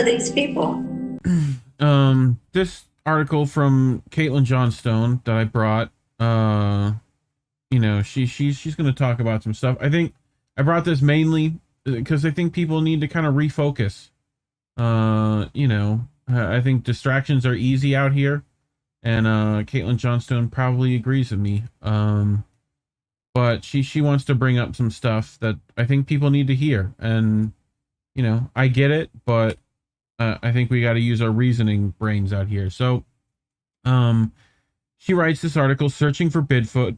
are these people? This article from Caitlin Johnstone that I brought, she's going to talk about some stuff. I think I brought this mainly because I think people need to kind of refocus. I think distractions are easy out here, and Caitlin Johnstone probably agrees with me. But she wants to bring up some stuff that I think people need to hear, and I get it, but I think we got to use our reasoning brains out here. So, she writes this article: searching for Bigfoot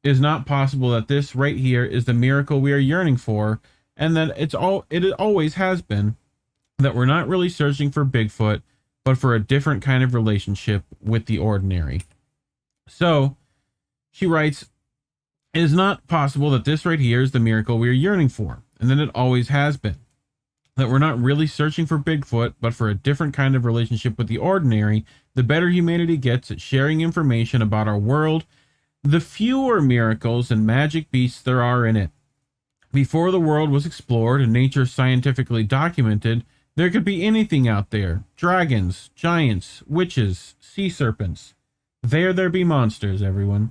is not possible. That this right here is the miracle we are yearning for, and that it always has been. That we're not really searching for Bigfoot, but for a different kind of relationship with the ordinary. So, she writes, it is not possible that this right here is the miracle we are yearning for, and that it always has been. That we're not really searching for Bigfoot, but for a different kind of relationship with the ordinary. The better humanity gets at sharing information about our world, the fewer miracles and magic beasts there are in it. Before the world was explored and nature scientifically documented, there could be anything out there. Dragons, giants, witches, sea serpents. There be monsters, everyone.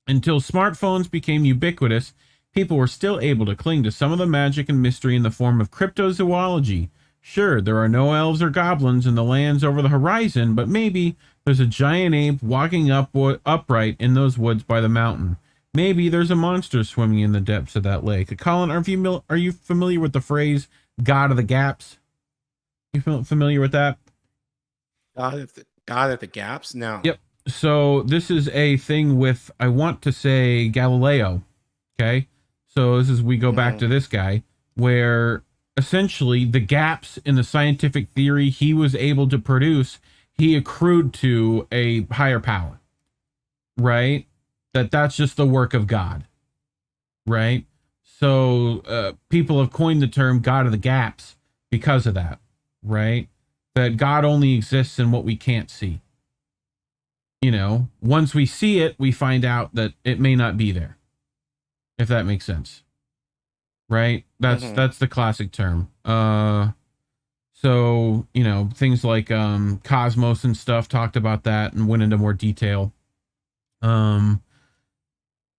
Until smartphones became ubiquitous, people were still able to cling to some of the magic and mystery in the form of cryptozoology. Sure, there are no elves or goblins in the lands over the horizon, but maybe there's a giant ape walking upright in those woods by the mountain. Maybe there's a monster swimming in the depths of that lake. Colin, are you familiar with the phrase "God of the Gaps"? You familiar with that? God at the gaps? No. Yep. So this is a thing with, I want to say, Galileo. Okay. So we go back to this guy, where essentially the gaps in the scientific theory he was able to produce, he accrued to a higher power, right? That's just the work of God, right? So people have coined the term God of the Gaps because of that, right? That God only exists in what we can't see. Once we see it, we find out that it may not be there, if that makes sense, right? That's the classic term. So things like Cosmos and stuff talked about that and went into more detail. But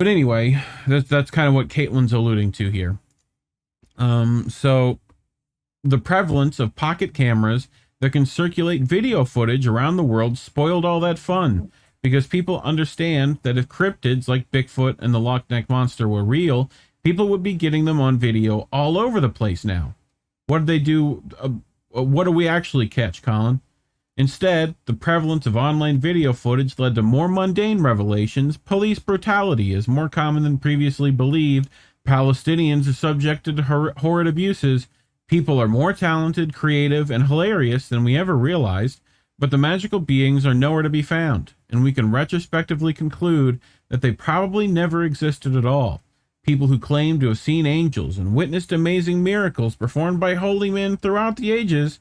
anyway, that's kind of what Caitlin's alluding to here. So the prevalence of pocket cameras that can circulate video footage around the world spoiled all that fun, because people understand that if cryptids like Bigfoot and the Loch Ness Monster were real, people would be getting them on video all over the place now. What did they do? What do we actually catch, Colin? Instead, the prevalence of online video footage led to more mundane revelations. Police brutality is more common than previously believed. Palestinians are subjected to horrid abuses. People are more talented, creative, and hilarious than we ever realized, but the magical beings are nowhere to be found, and we can retrospectively conclude that they probably never existed at all. People who claim to have seen angels and witnessed amazing miracles performed by holy men throughout the ages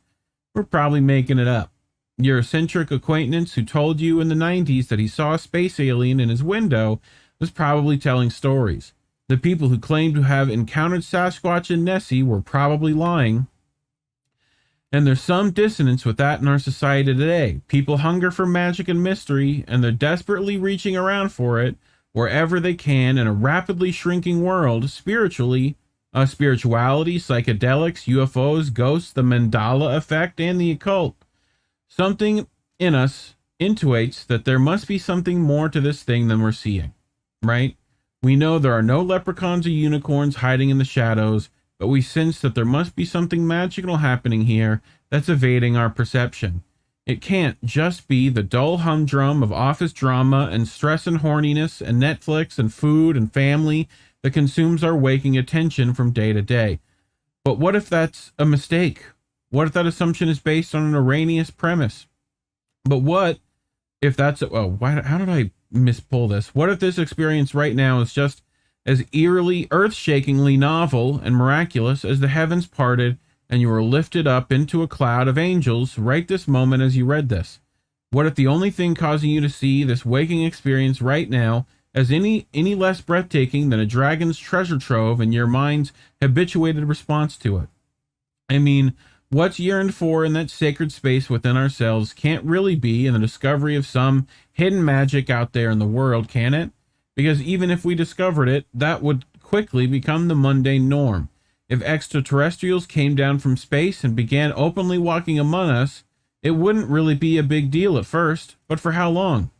were probably making it up. Your eccentric acquaintance who told you in the 90s that he saw a space alien in his window was probably telling stories. The people who claimed to have encountered Sasquatch and Nessie were probably lying. And there's some dissonance with that in our society today. People hunger for magic and mystery, and they're desperately reaching around for it wherever they can in a rapidly shrinking world. Spirituality, psychedelics, UFOs, ghosts, the Mandela effect, and the occult. Something in us intuits that there must be something more to this thing than we're seeing, right? We know there are no leprechauns or unicorns hiding in the shadows, but we sense that there must be something magical happening here that's evading our perception. It can't just be the dull humdrum of office drama and stress and horniness and Netflix and food and family that consumes our waking attention from day to day. But what if that's a mistake? What if that assumption is based on an erroneous premise? But what if that's how did I mispull this? What if this experience right now is just as eerily, earth-shakingly novel and miraculous as the heavens parted and you were lifted up into a cloud of angels right this moment as you read this? What if the only thing causing you to see this waking experience right now as any less breathtaking than a dragon's treasure trove and your mind's habituated response to it? I mean, What's yearned for in that sacred space within ourselves can't really be in the discovery of some hidden magic out there in the world, can it? Because even if we discovered it, that would quickly become the mundane norm. If extraterrestrials came down from space and began openly walking among us, it wouldn't really be a big deal at first, but for how long?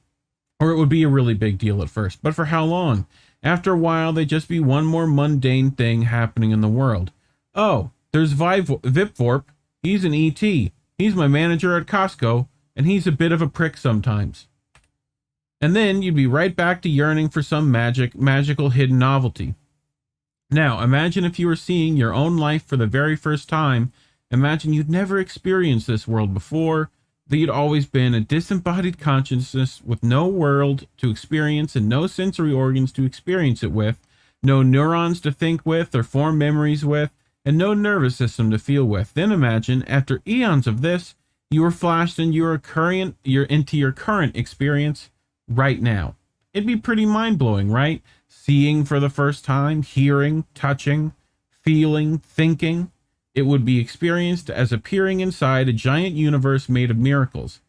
Or it would be a really big deal at first, but for how long? After a while, they'd just be one more mundane thing happening in the world. Oh, there's Vipvorp. He's an ET. He's my manager at Costco, and he's a bit of a prick sometimes. And then you'd be right back to yearning for some magical hidden novelty. Now, imagine if you were seeing your own life for the very first time. Imagine you'd never experienced this world before, that you'd always been a disembodied consciousness with no world to experience and no sensory organs to experience it with, no neurons to think with or form memories with, and no nervous system to feel with. Then imagine, after eons of this, you were flashed into your current experience right now. It'd be pretty mind-blowing, right? Seeing for the first time, hearing, touching, feeling, thinking. It would be experienced as appearing inside a giant universe made of miracles.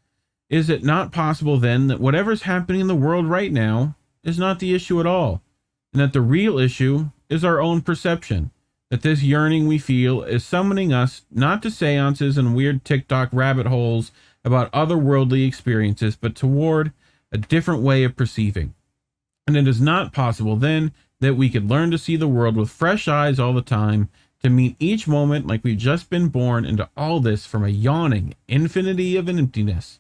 Is it not possible then that whatever's happening in the world right now is not the issue at all, and that the real issue is our own perception? That this yearning we feel is summoning us not to seances and weird TikTok rabbit holes about otherworldly experiences, but toward a different way of perceiving. And it is not possible then that we could learn to see the world with fresh eyes all the time, to meet each moment like we've just been born into all this from a yawning infinity of an emptiness.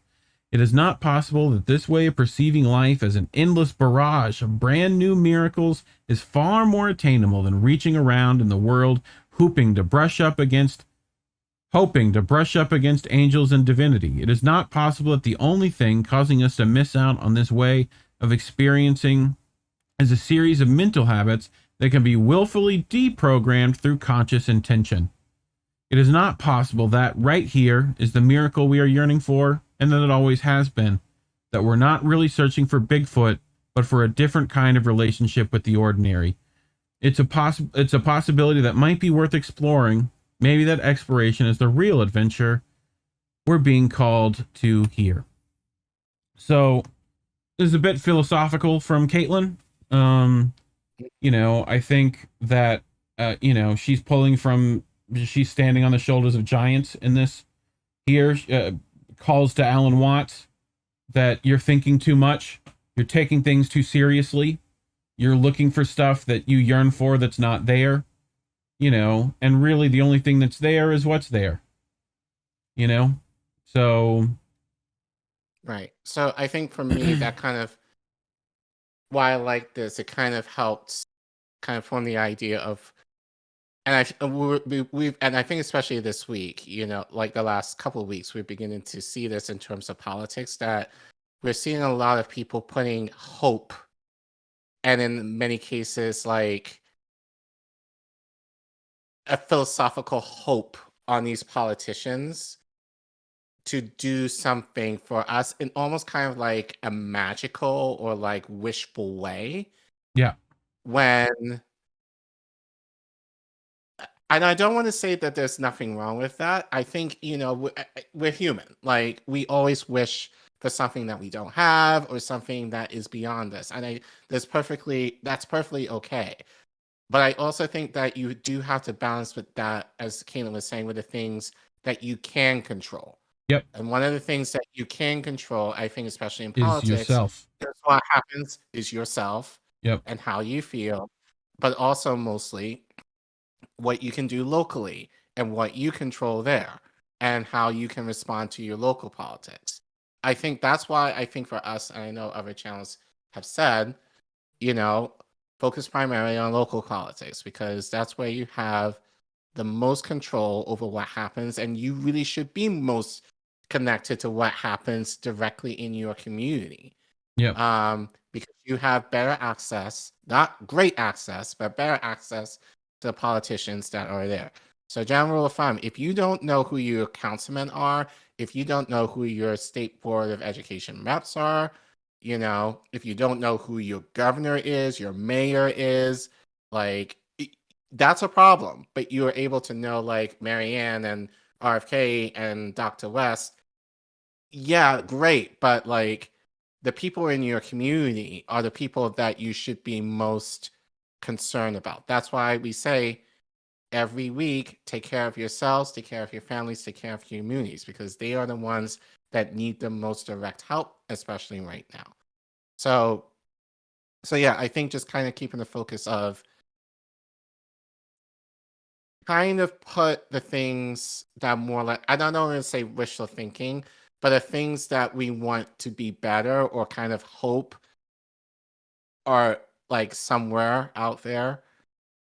It is not possible that this way of perceiving life as an endless barrage of brand new miracles is far more attainable than reaching around in the world hoping to brush up against angels and divinity. It is not possible that the only thing causing us to miss out on this way of experiencing is a series of mental habits that can be willfully deprogrammed through conscious intention. It is not possible that right here is the miracle we are yearning for, and that it always has been. That we're not really searching for Bigfoot, but for a different kind of relationship with the ordinary. It's a possibility that might be worth exploring. Maybe that exploration is the real adventure we're being called to here. So, this is a bit philosophical from Caitlin. I think that, she's standing on the shoulders of giants in this here, calls to Alan Watts that you're thinking too much, you're taking things too seriously, you're looking for stuff that you yearn for that's not there, and really the only thing that's there is what's there, so. Right. So I think for me, that kind of, why I like this, it kind of helps kind of form the idea of, and I think especially this week, like the last couple of weeks, we're beginning to see this in terms of politics, that we're seeing a lot of people putting hope, and in many cases, like a philosophical hope on these politicians to do something for us in almost kind of like a magical or like wishful way. Yeah. And I don't want to say that there's nothing wrong with that. I think, we're human. Like, we always wish for something that we don't have or something that is beyond us. And that's perfectly okay. But I also think that you do have to balance with that, as Caitlin was saying, with the things that you can control. Yep. And one of the things that you can control, I think, especially in Is politics, yourself. is what happens is yourself. Yep. And how you feel, but also mostly what you can do locally and what you control there and how you can respond to your local politics. I think that's why I think for us, and I know other channels have said, focus primarily on local politics, because that's where you have the most control over what happens, and you really should be most connected to what happens directly in your community. Yeah. Because you have better access, not great access, but better access to the politicians that are there. So general rule of thumb, if you don't know who your councilmen are, if you don't know who your state board of education reps are, if you don't know who your governor is, your mayor is, like, that's a problem. But you are able to know, like, Marianne and RFK and Dr. West, yeah, great, but like the people in your community are the people that you should be most concerned about. That's why we say every week, take care of yourselves, take care of your families, take care of your communities, because they are the ones that need the most direct help, especially right now. So yeah, I think just kind of keeping the focus of kind of put the things that more like, I don't know, to say wishful thinking, but the things that we want to be better or kind of hope are like somewhere out there.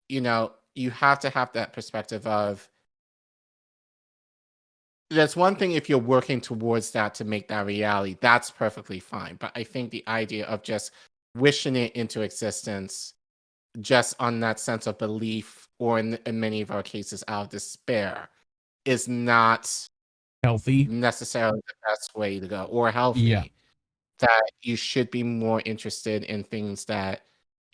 You have to have that perspective of, there's one thing if you're working towards that to make that reality, that's perfectly fine. But I think the idea of just wishing it into existence just on that sense of belief, or in many of our cases out of despair, is not Healthy. necessarily the best way to go, or Yeah. healthy. That you should be more interested in things that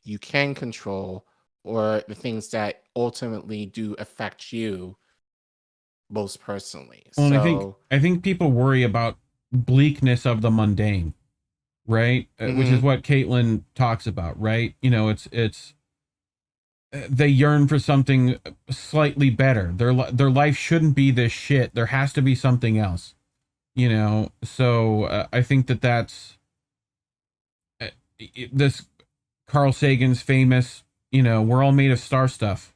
you can control, or the things that ultimately do affect you most personally. Well, and So, I think people worry about bleakness of the mundane, right? Which is mhm, what Caitlin talks about, right? You know, it's they yearn for something slightly better. Their life shouldn't be this shit. There has to be something else, you know. So I think that's uh, this Carl Sagan's famous, you know, we're all made of star stuff.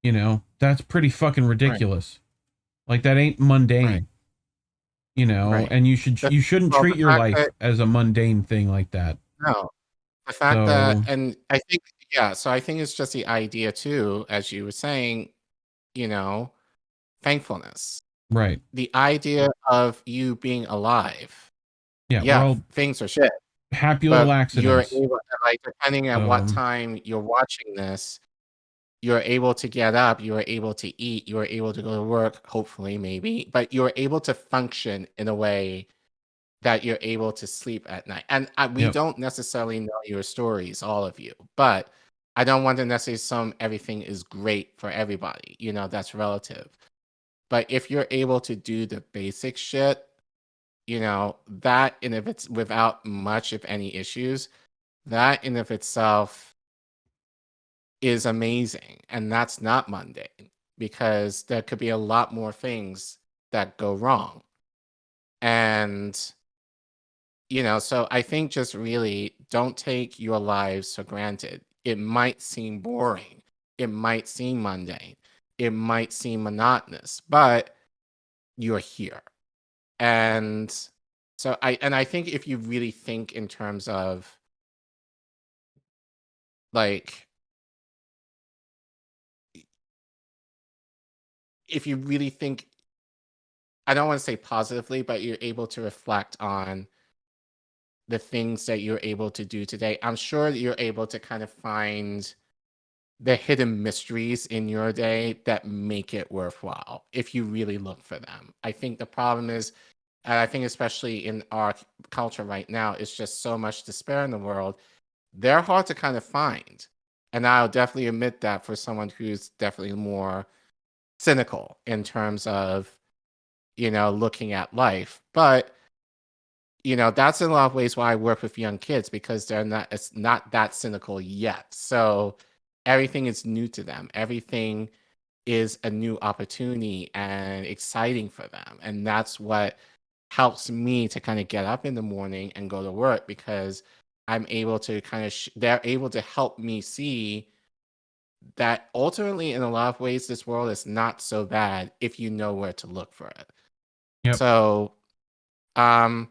You know, that's pretty fucking right, ridiculous. Like that ain't right, mundane, you know, right. and The, you shouldn't well, the treat your fact life that, as a mundane thing like that. no, the fact that, So, and I think, yeah, so I think it's just the idea too, as you were saying, you know, thankfulness. right. The idea of you being alive. Yeah, we're Yeah, all things are shit, happy little but you're accidents. able to, like, depending on what So, time you're watching this, you're able to get up, you're able to eat, you're able to go to work, hopefully, maybe, but you're able to function in a way that you're able to sleep at night. And we yep. don't necessarily know your stories, all of you, but I don't want to necessarily assume everything is great for everybody. That's relative. But if you're able to do the basic shit, that in of it's without much, if any, issues, that in of itself is amazing. And that's not mundane, because there could be a lot more things that go wrong. And, so I think just really don't take your lives for granted. It might seem boring, it might seem mundane, it might seem monotonous, but you're here. And I think if you really think in terms of, like, if you really think, I don't want to say positively, but you're able to reflect on the things that you're able to do today, I'm sure you're able to kind of find the hidden mysteries in your day that make it worthwhile if you really look for them. I think the problem is, and I think especially in our culture right now, it's just so much despair in the world. They're hard to kind of find. And I'll definitely admit that for someone who's definitely more cynical in terms of, looking at life. But, that's in a lot of ways why I work with young kids, because it's not that cynical yet. So everything is new to them. Everything is a new opportunity and exciting for them. And that's what helps me to kind of get up in the morning and go to work, because I'm able to kind of, they're able to help me see that ultimately, in a lot of ways, this world is not so bad if you know where to look for it. Yep. So, um,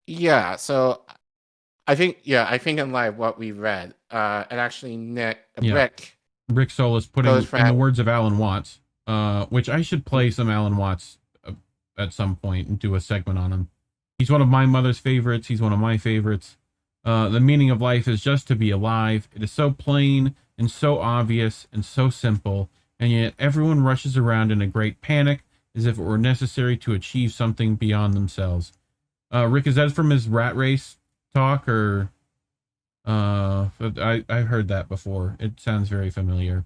yeah, so I think in live what we read, and actually Nick, Yeah. Rick Rick Solis goes putting, in from, the words of Alan Watts, which I should play some Alan Watts at some point and do a segment on him. He's one of my mother's favorites. He's one of my favorites. The meaning of life is just to be alive. It is so plain and so obvious and so simple, and yet everyone rushes around in a great panic as if it were necessary to achieve something beyond themselves. Rick, is that from his rat race talk, or I've heard that before. It sounds very familiar.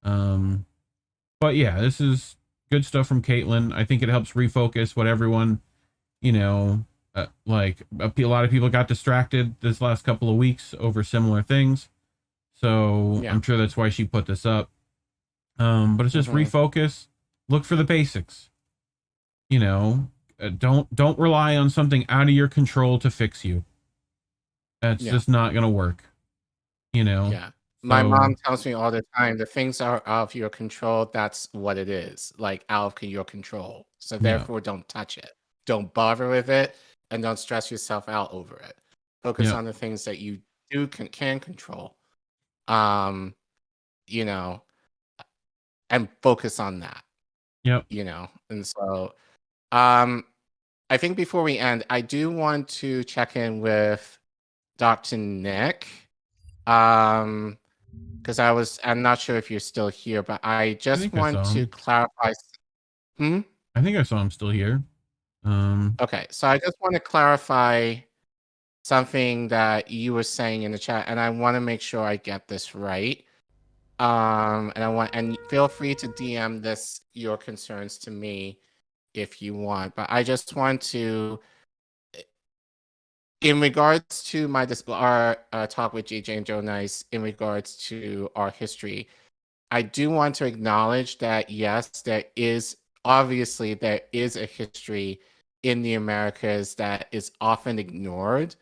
Um, but yeah, this is good stuff from Caitlin. I think it helps refocus what everyone, you know, like a lot of people got distracted this last couple of weeks over similar things. So Yeah. I'm sure that's why she put this up. But it's just refocus, look for the basics. You know, don't rely on something out of your control to fix you. That's just not gonna work. You know. Yeah. My So mom tells me all the time, the things are out of your control. That's what it is, like out of your control. So yeah, therefore, don't touch it. Don't bother with it, and don't stress yourself out over it. Focus yeah, on the things that you can control. Um, you know, and focus on that. yep. And so, um, I think before we end, I do want to check in with Dr. Nick. Because I'm not sure if you're still here, but I I just think I want saw to him. clarify. Hmm? I think I saw him still here. Okay, so I just want to clarify something that you were saying in the chat, and I want to make sure I get this right. And feel free to DM your concerns to me if you want, but I just want to, in regards to our talk with JJ and Joe Nice, in regards to our history, I do want to acknowledge that, yes, there is a history in the Americas that is often ignored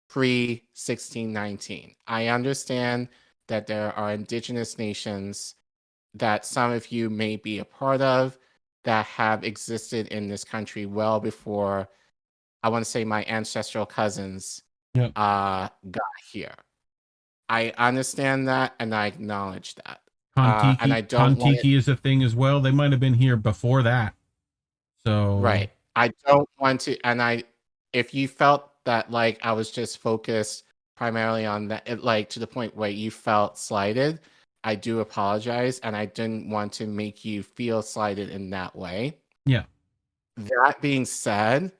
pre 1619. I understand that there are indigenous nations that some of you may be a part of that have existed in this country well before, I want to say, my ancestral cousins yep. got here. I understand that and I acknowledge that. And I Kontiki don't want it. Kontiki is a thing as well. They might have been here before that. So Right. I don't want to, if you felt that like I was just focused primarily on that, like to the point where you felt slighted, I do apologize, and I didn't want to make you feel slighted in that way. yeah. That being said,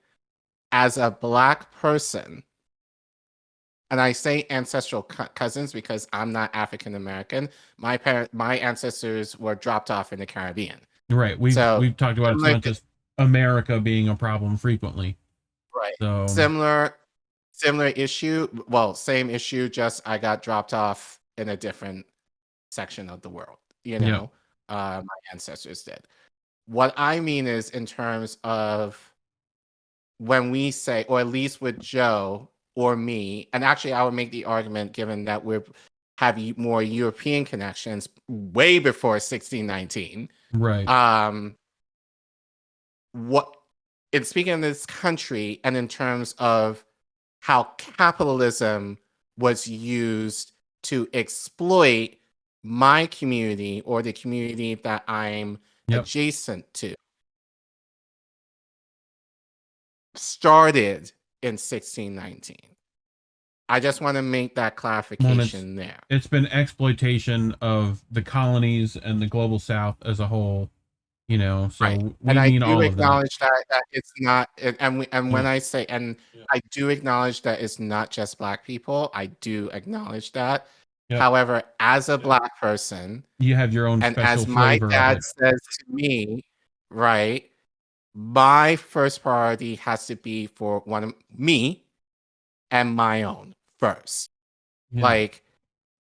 as a Black person, and I say ancestral cousins because I'm not African American, my ancestors were dropped off in the Caribbean. Right. So We've talked about it's similar not just America being a problem frequently. right. So Similar issue. Well, same issue, just I got dropped off in a different section of the world. yeah. My ancestors did. What I mean is in terms of when we say, or at least with Joe or me, and actually I would make the argument, given that have more European connections way before 1619. Right. What in speaking of this country and in terms of how capitalism was used to exploit my community or the community that I'm Yep. adjacent to, started in 1619. I just want to make that Well, clarification there. it's been exploitation of the colonies and the global South as a whole. So Right. we And I mean do all of that. acknowledge that it's not, when Yeah. I say, and I do acknowledge that it's not just Black people. I do acknowledge that. Yep. However, as a Black person, You have your own and special as my flavor of dad it. says to me, right, my first priority has to be for me and my own first. Yeah. Like,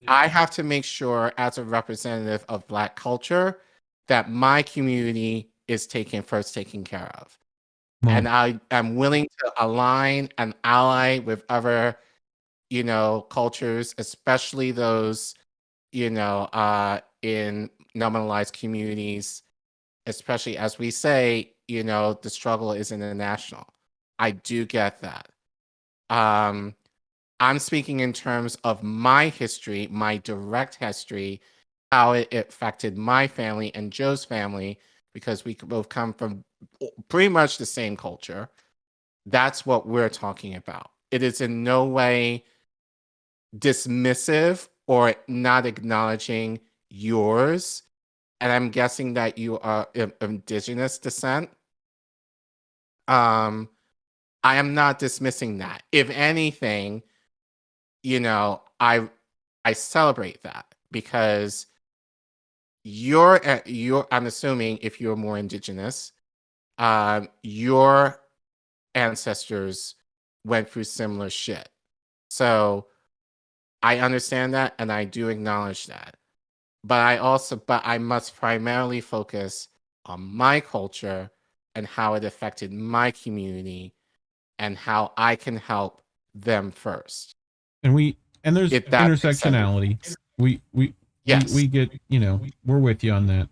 I have to make sure, as a representative of Black culture, that my community is taken care of. Well, And I am willing to align and ally with other, cultures, especially those, in nominalized communities, especially as we say, the struggle is international. I do get that. I'm speaking in terms of my history, my direct history, how it affected my family and Joe's family, because we both come from pretty much the same culture. That's what we're talking about. It is in no way dismissive or not acknowledging yours. And I'm guessing that you are of indigenous descent. I am not dismissing that. If anything, I celebrate that because I'm assuming if you're more indigenous, your ancestors went through similar shit. So I understand that and I do acknowledge that. But I must primarily focus on my culture and how it affected my community and how I can help them first. And there's If that makes sense. intersectionality. We Yes. get, we're with you on that.